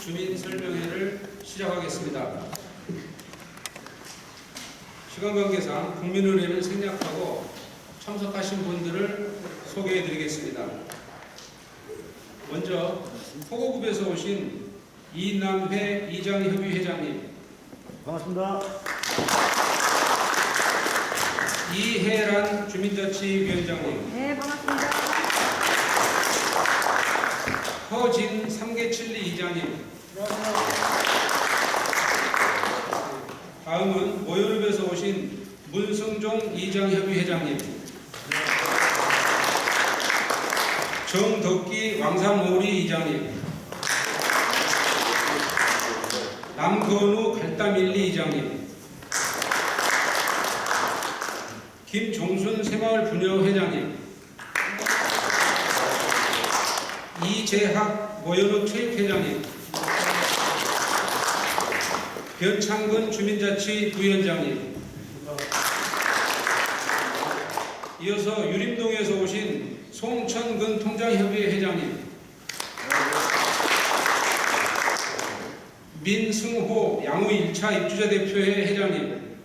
주민 설명회를 시작하겠습니다. 시간 관계상 국민의회를 생략하고 참석하신 분들을 소개해 드리겠습니다. 먼저 호고읍에서 오신 이남회 이장협의회장님, 반갑습니다. 이혜란 주민자치위원장님, 네, 반갑습니다. 허진 삼계칠리 이장님, 다음은 모요읍에서 오신 문승종 이장협의회장님, 정덕기 왕산오리 이장님, 남건우 갈다밀리 이장님, 김종순 새마을 부녀회장님, 이재학 모요읍 체육회장님, 변창근 주민자치 부위원장님, 이어서 유림동에서 오신 송천근 통장협의회 회장님, 민승호 양우 1차 입주자 대표회 회장님,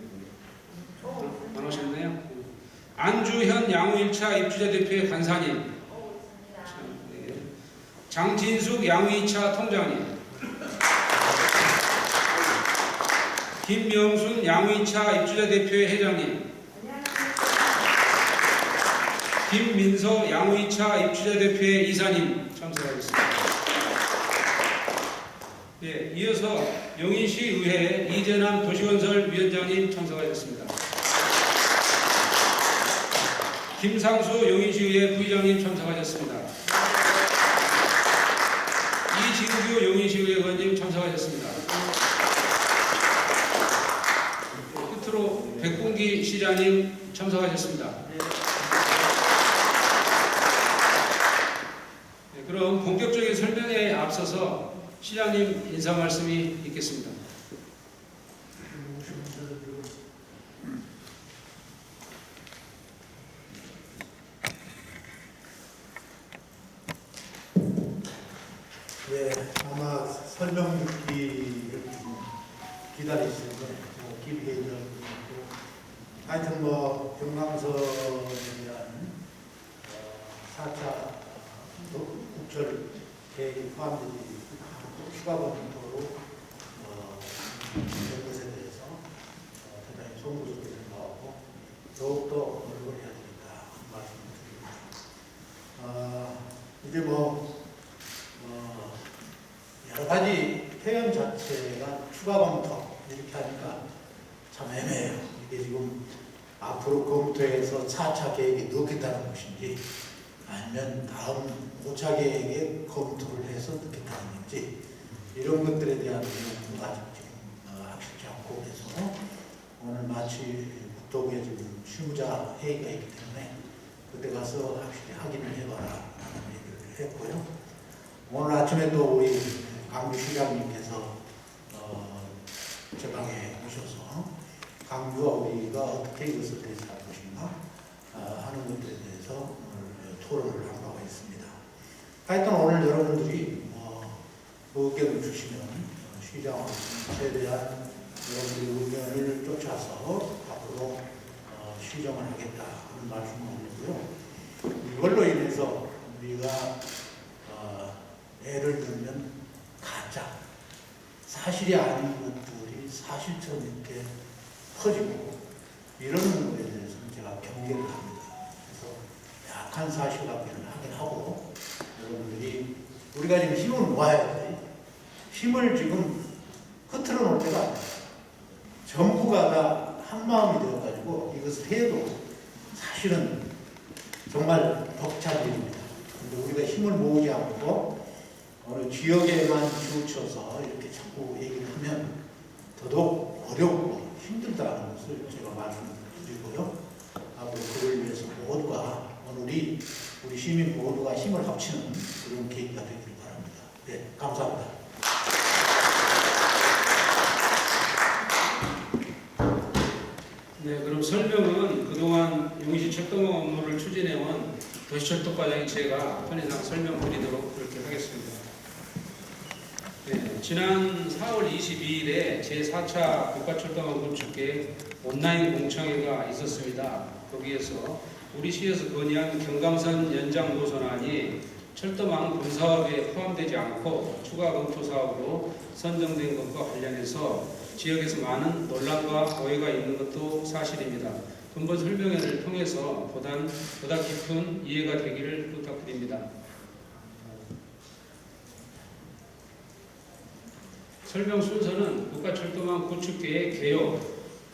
안 오셨네요. 안주현 양우 1차 입주자 대표회 간사님, 장진숙 양우 2차 통장님, 김명순 양우 2차 입주자 대표회 회장님, 김민서 양우 2차 입주자 대표회 이사님 참석하겠습니다. 예, 이어서 용인시의회 이재남 도시건설 위원장님 참석하셨습니다. 김상수 용인시의회 부의장님 참석하셨습니다. 이진규 용인시의회 의원님 참석하셨습니다. 끝으로 백봉기 시장님 참석하셨습니다. 네, 그럼 본격적인 설명에 앞서서 시장님 인사 말씀이 있겠습니다. 네, 아마 설명 듣기를 기다리시는 길게 들었고, 하여튼 경남선에 대한 4차 국철 계획이 포함되지 추가 검토로 된 것에 대해서 대단히 송구스럽게 생각하고 더욱더 노력을 해야 되겠다 말씀드립니다. 이제 여러 가지 표현 자체가 추가 검토 이렇게 하니까 참 애매해요. 이게 지금 앞으로 검토해서 4차 계획에 넣겠다는 것인지 아니면 다음 5차 계획에 검토를 해서 넣겠다는 건지 이런 것들에 대한 연구가 지금 확실치 않고 그래서 오늘 마치 국토부에 지금 실무자 회의가 있기 때문에 그때 가서 확실히 확인을 해봐라 라는 얘기를 했고요. 오늘 아침에 또 우리 강주시장님께서 제 방에 오셔서 강주와 우리가 어떻게 이것을 대처할 것인가 하는 것들에 대해서 오늘 토론을 한 바가 있습니다. 하여튼 오늘 여러분들이 의견을 주시면 시장은 최대한 여러분들의 의견을 쫓아서 앞으로 시정을 하겠다 하는 말씀을 드리고요. 이걸로 인해서 우리가 예를 들면 가짜, 사실이 아닌 것들이 사실처럼 이렇게 퍼지고 이런 것에 대해서는 제가 경계를 합니다. 그래서 약한 사실 확인을 하긴 하고 여러분들이 우리가 지금 힘을 모아야 돼. 힘을 지금 흐트러 놓을 때가 아니에요. 전부가 다 한마음이 되어가지고 이것을 해도 사실은 정말 벅찬 일입니다. 근데 우리가 힘을 모으지 않고 어느 지역에만 치우쳐서 이렇게 자꾸 얘기를 하면 더더욱 어렵고 힘들다는 것을 제가 말씀드리고요. 앞으로 그걸 위해서 모두가 오늘이 우리 시민 모두가 힘을 합치는 그런 계기가 되기를 바랍니다. 네, 감사합니다. 네, 그럼 설명은 그동안 용인시 철도망 업무를 추진해온 도시철도과장이 제가 편의상 설명드리도록 그렇게 하겠습니다. 네, 지난 4월 22일에 제4차 국가철도망 건축계획 온라인 공청회가 있었습니다. 거기에서 우리 시에서 건의한 경강선 연장 노선안이 철도망 본사업에 포함되지 않고 추가 검토 사업으로 선정된 것과 관련해서 지역에서 많은 논란과 오해가 있는 것도 사실입니다. 근본 설명회를 통해서 보다 깊은 이해가 되기를 부탁드립니다. 설명 순서는 국가철도망 구축계획 개요,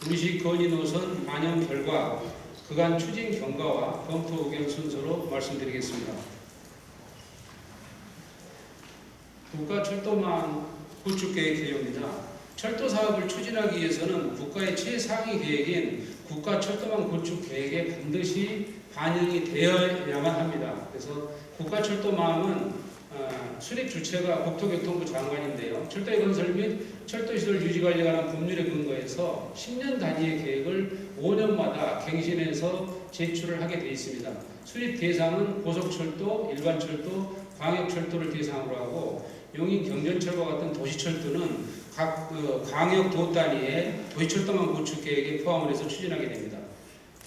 우리시 건의 노선 반영 결과, 그간 추진 경과와 검토 의견 순서로 말씀드리겠습니다. 국가철도망 구축계획 개요입니다. 철도 사업을 추진하기 위해서는 국가의 최상위 계획인 국가철도망 구축계획에 반드시 반영이 되어야만 합니다. 그래서 국가철도망은 수립 주체가 국토교통부 장관인데요. 철도의 건설 및 철도시설 유지관리에 관한 법률에 근거해서 10년 단위의 계획을 5년마다 갱신해서 제출을 하게 되어 있습니다. 수립 대상은 고속철도, 일반철도, 광역철도를 대상으로 하고 용인 경전철과 같은 도시철도는 각 광역도 단위의 도시철도망 구축계획에 포함을 해서 추진하게 됩니다.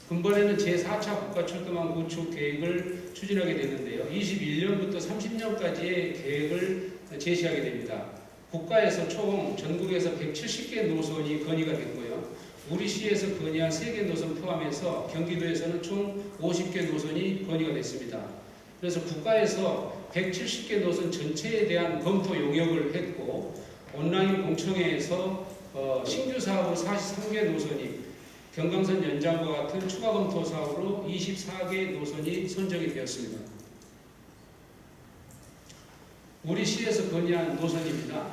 근본에는 제4차 국가철도망 구축계획을 추진하게 되는데요. 21년부터 30년까지의 계획을 제시하게 됩니다. 국가에서 총 전국에서 170개 노선이 건의가 됐고요. 우리 시에서 건의한 3개 노선 포함해서 경기도에서는 총 50개 노선이 건의가 됐습니다. 그래서 국가에서 170개 노선 전체에 대한 검토 용역을 했고 온라인 공청회에서 신규 사업으로 43개 노선이 경강선 연장과 같은 추가 검토 사업으로 24개 노선이 선정이 되었습니다. 우리 시에서 건의한 노선입니다.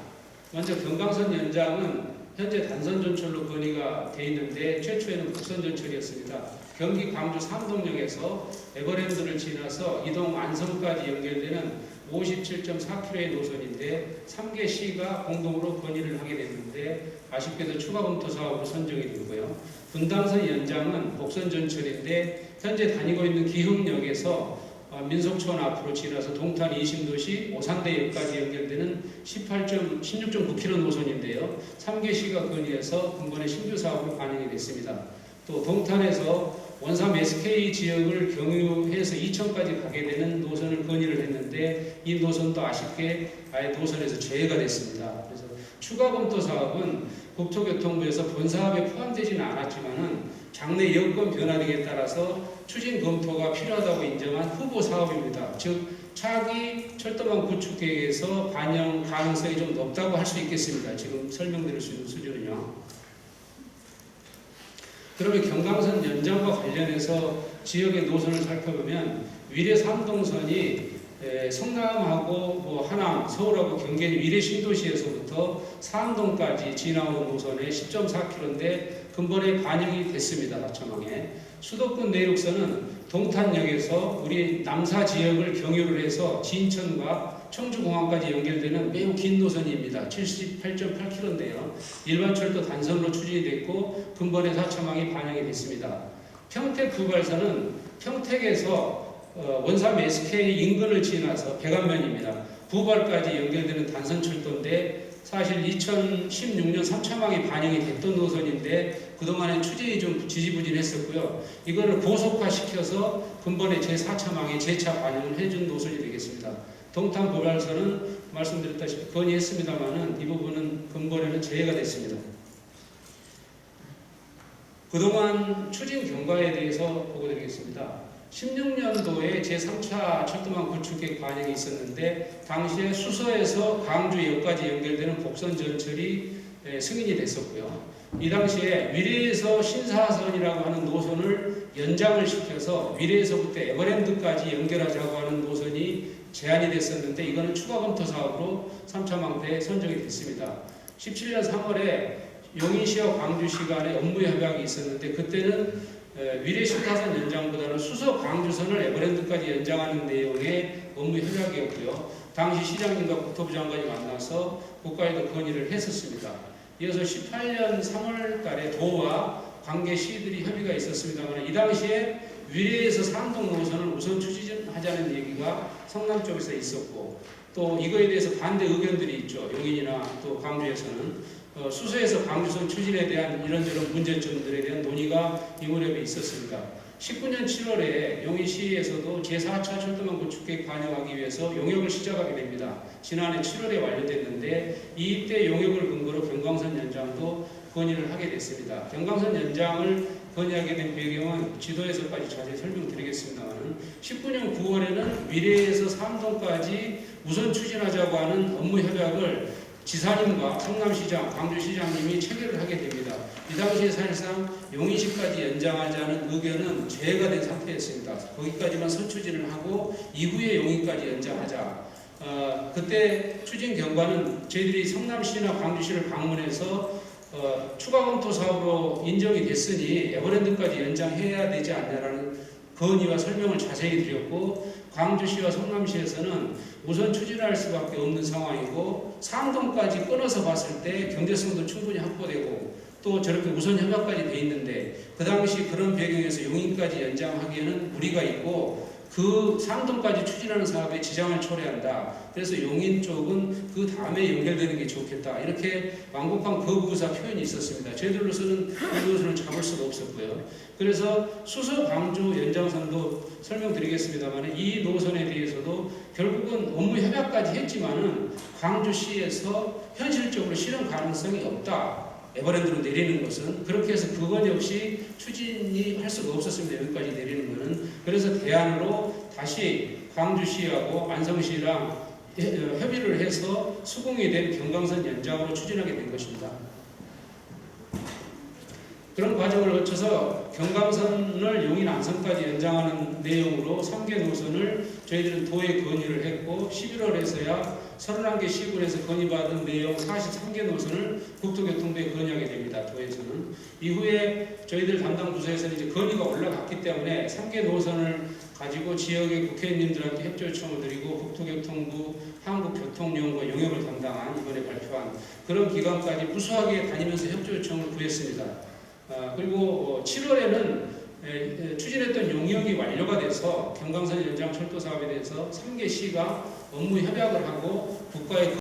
먼저 경강선 연장은 현재 단선전철로 건의가 되어 있는데 최초에는 국선전철이었습니다. 경기 광주 삼동역에서 에버랜드를 지나서 이동 안성까지 연결되는 57.4km의 노선인데 3개 시가 공동으로 건의를 하게 됐는데 아쉽게도 추가 검토 사업으로 선정이 되고요. 분당선 연장은 복선전철인데 현재 다니고 있는 기흥역에서 민속촌 앞으로 지나서 동탄 2신도시 오산대역까지 연결되는 16.9km 노선인데요. 3개 시가 건의해서 근본에 신규 사업으로 반영이 됐습니다. 또 동탄에서 원삼 SK 지역을 경유해서 이천까지 가게 되는 노선을 건의를 했는데 이 노선도 아쉽게 아예 노선에서 제외가 됐습니다. 그래서 추가 검토 사업은 국토교통부에서 본사업에 포함되지는 않았지만은 장래 여건 변화 등에 따라서 추진 검토가 필요하다고 인정한 후보 사업입니다. 즉 차기 철도망 구축 계획에서 반영 가능성이 좀 높다고 할 수 있겠습니다. 지금 설명드릴 수 있는 수준은요. 그러면 경강선 연장과 관련해서 지역의 노선을 살펴보면 위례 삼동선이 성남하고 하남, 서울하고 경계인 위례 신도시에서부터 상동까지 지나오는 노선의 10.4km인데 근본에 반영이 됐습니다. 하천항에. 수도권 내륙선은 동탄역에서 우리 남사 지역을 경유를 해서 진천과 청주공항까지 연결되는 매우 긴 노선입니다. 78.8km인데요. 일반철도 단선으로 추진이 됐고 근본에 하천항이 반영이 됐습니다. 평택 부발선은 평택에서 원삼 SK 인근을 지나서 백안면입니다. 부발까지 연결되는 단선철도인데 사실 2016년 3차망에 반영이 됐던 노선인데 그동안에 추진이 좀 지지부진했었고요. 이거를 고속화시켜서 근본에 제4차망에 재차 반영을 해준 노선이 되겠습니다. 동탄 부발선은 말씀드렸다시피 건의했습니다만은 이 부분은 근본에는 제외가 됐습니다. 그동안 추진 경과에 대해서 보고드리겠습니다. 16년도에 제3차 철도망 구축계획 반영이 있었는데 당시에 수서에서 광주역까지 연결되는 복선전철이 승인이 됐었고요. 이 당시에 위례에서 신사선이라고 하는 노선을 연장을 시켜서 위례에서부터 에버랜드까지 연결하자고 하는 노선이 제안이 됐었는데 이거는 추가 검토 사업으로 3차망대에 선정이 됐습니다. 17년 3월에 용인시와 광주시 간에 업무 협약이 있었는데 그때는 위례 신사선 연장보다는 수서 광주선을 에버랜드까지 연장하는 내용의 업무 협약이었고요. 당시 시장님과 국토부 장관이 만나서 국가에도 건의를 했었습니다. 이어서 18년 3월 달에 도와 관계 시들이 협의가 있었습니다만 이 당시에 위례에서 상동 노선을 우선 추진하자는 얘기가 성남 쪽에서 있었고 또 이거에 대해서 반대 의견들이 있죠. 용인이나 또 광주에서는 수서에서 광주선 추진에 대한 이런저런 문제점들에 대한 논의가 이 무렵에 있었습니다. 19년 7월에 용인시에서도 제4차 철도망 구축계획 반영하기 위해서 용역을 시작하게 됩니다. 지난해 7월에 완료됐는데 이때 용역을 근거로 경강선 연장도 건의를 하게 됐습니다. 경강선 연장을 건의하게 된 배경은 지도에서까지 자세히 설명드리겠습니다만 19년 9월에는 미래에서 삼동까지 우선 추진하자고 하는 업무 협약을 지사님과 성남시장, 광주시장님이 체결을 하게 됩니다. 이 당시에 사실상 용인시까지 연장하자는 의견은 제외가 된 상태였습니다. 거기까지만 선추진을 하고 이후에 용인까지 연장하자. 그때 추진 경과는 저희들이 성남시나 광주시를 방문해서 추가 검토 사업으로 인정이 됐으니 에버랜드까지 연장해야 되지 않냐라는 건의와 설명을 자세히 드렸고 광주시와 성남시에서는 우선 추진할 수밖에 없는 상황이고 상동까지 끊어서 봤을 때 경제성도 충분히 확보되고 또 저렇게 우선 협약까지 돼 있는데 그 당시 그런 배경에서 용인까지 연장하기에는 무리가 있고 그 상동까지 추진하는 사업에 지장을 초래한다. 그래서 용인 쪽은 그 다음에 연결되는 게 좋겠다. 이렇게 완곡한 거부 의사 표현이 있었습니다. 저희들로서는 이 노선을 잡을 수가 없었고요. 그래서 수서 광주 연장선도 설명드리겠습니다만 이 노선에 대해서도 결국은 업무 협약까지 했지만은 광주시에서 현실적으로 실현 가능성이 없다. 에버랜드로 내리는 것은 그렇게 해서 그건 역시 추진이 할 수가 없었습니다. 여기까지 내리는 것은. 그래서 대안으로 다시 광주시하고 안성시랑 협의를 해서 수긍이 된 경강선 연장으로 추진하게 된 것입니다. 그런 과정을 거쳐서 경강선을 용인 안성까지 연장하는 내용으로 3개 노선을 저희들은 도에 건의를 했고 11월에서야 31개 시군에서 건의받은 내용 43개 노선을 국토교통부에 건의하게 됩니다. 도에서는. 이후에 저희들 담당 부서에서는 이제 건의가 올라갔기 때문에 3개 노선을 가지고 지역의 국회의원님들한테 협조 요청을 드리고 국토교통부 한국교통연구원 용역을 담당한 이번에 발표한 그런 기관까지 무수하게 다니면서 협조 요청을 구했습니다. 그리고 7월에는 추진했던 용역이 완료가 돼서 경강선 연장 철도 사업에 대해서 3개 시가 업무 협약을 하고 국가의